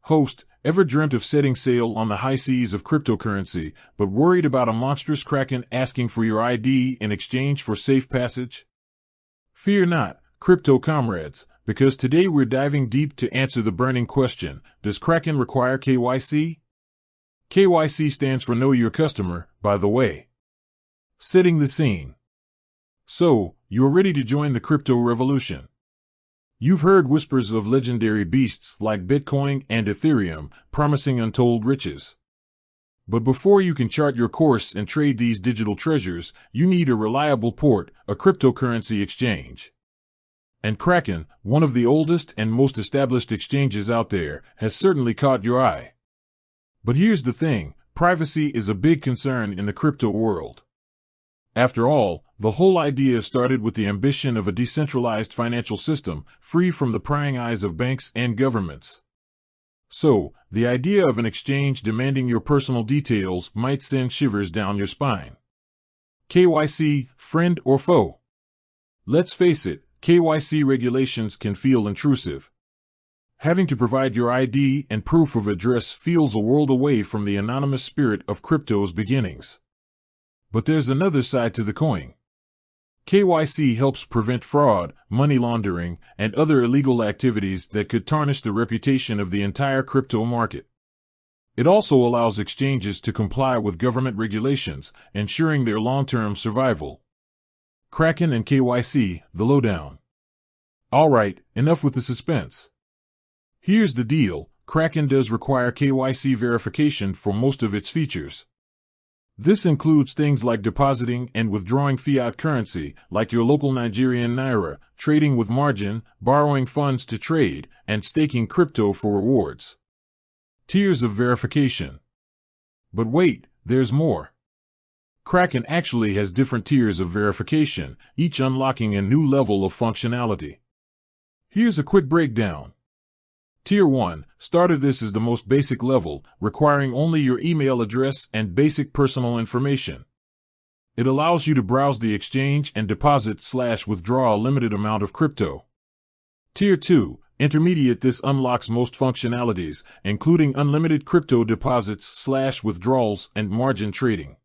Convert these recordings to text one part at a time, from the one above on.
Host, ever dreamt of setting sail on the high seas of cryptocurrency, but worried about a monstrous kraken asking for your ID in exchange for safe passage? Fear not, crypto comrades, because today we're diving deep to answer the burning question, does Kraken require KYC? KYC stands for Know Your Customer, by the way. Setting the scene. So, you're ready to join the crypto revolution. You've heard whispers of legendary beasts like Bitcoin and Ethereum promising untold riches. But before you can chart your course and trade these digital treasures, you need a reliable port, a cryptocurrency exchange. And Kraken, one of the oldest and most established exchanges out there, has certainly caught your eye. But here's the thing, privacy is a big concern in the crypto world. After all, the whole idea started with the ambition of a decentralized financial system, free from the prying eyes of banks and governments. So, the idea of an exchange demanding your personal details might send shivers down your spine. KYC, friend or foe? Let's face it, KYC regulations can feel intrusive. Having to provide your ID and proof of address feels a world away from the anonymous spirit of crypto's beginnings. But there's another side to the coin. KYC helps prevent fraud, money laundering, and other illegal activities that could tarnish the reputation of the entire crypto market. It also allows exchanges to comply with government regulations, ensuring their long-term survival. Kraken and KYC, the lowdown. Alright, enough with the suspense. Here's the deal, Kraken does require KYC verification for most of its features. This includes things like depositing and withdrawing fiat currency, like your local Nigerian naira, trading with margin, borrowing funds to trade, and staking crypto for rewards. Tiers of verification. But wait, there's more. Kraken actually has different tiers of verification, each unlocking a new level of functionality. Here's a quick breakdown. Tier 1, starter. This is the most basic level, requiring only your email address and basic personal information. It allows you to browse the exchange and deposit/withdraw a limited amount of crypto. Tier 2, intermediate. This unlocks most functionalities, including unlimited crypto deposits/withdrawals and margin trading.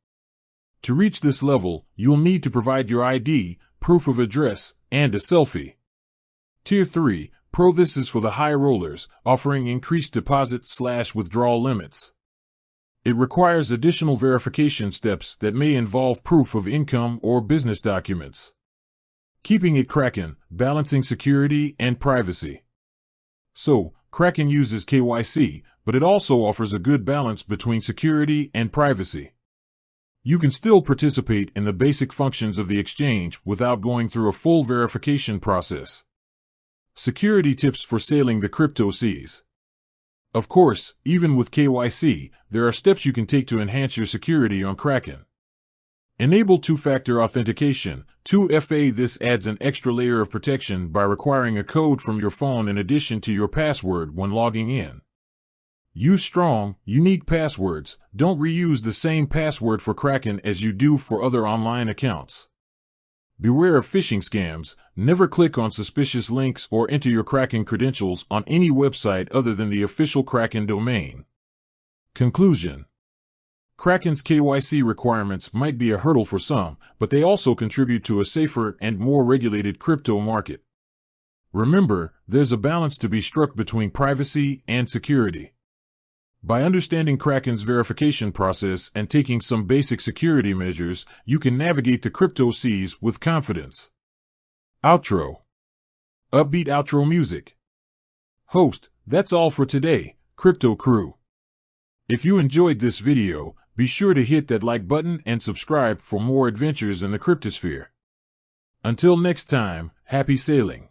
To reach this level, you'll need to provide your ID, proof of address, and a selfie. Tier 3, Pro. This is for the high rollers, offering increased deposit/withdrawal limits. It requires additional verification steps that may involve proof of income or business documents. Keeping it Kraken, balancing security and privacy. So, Kraken uses KYC, but it also offers a good balance between security and privacy. You can still participate in the basic functions of the exchange without going through a full verification process. Security tips for sailing the crypto seas. Of course, even with KYC, there are steps you can take to enhance your security on Kraken. Enable two-factor authentication, 2FA. This adds an extra layer of protection by requiring a code from your phone in addition to your password when logging in. Use strong, unique passwords. Don't reuse the same password for Kraken as you do for other online accounts. Beware of phishing scams. Never click on suspicious links or enter your Kraken credentials on any website other than the official Kraken domain. Conclusion. Kraken's KYC requirements might be a hurdle for some, but they also contribute to a safer and more regulated crypto market. Remember, there's a balance to be struck between privacy and security. By understanding Kraken's verification process and taking some basic security measures, you can navigate the crypto seas with confidence. Outro. Upbeat outro music. Host, that's all for today, Crypto Crew. If you enjoyed this video, be sure to hit that like button and subscribe for more adventures in the cryptosphere. Until next time, happy sailing.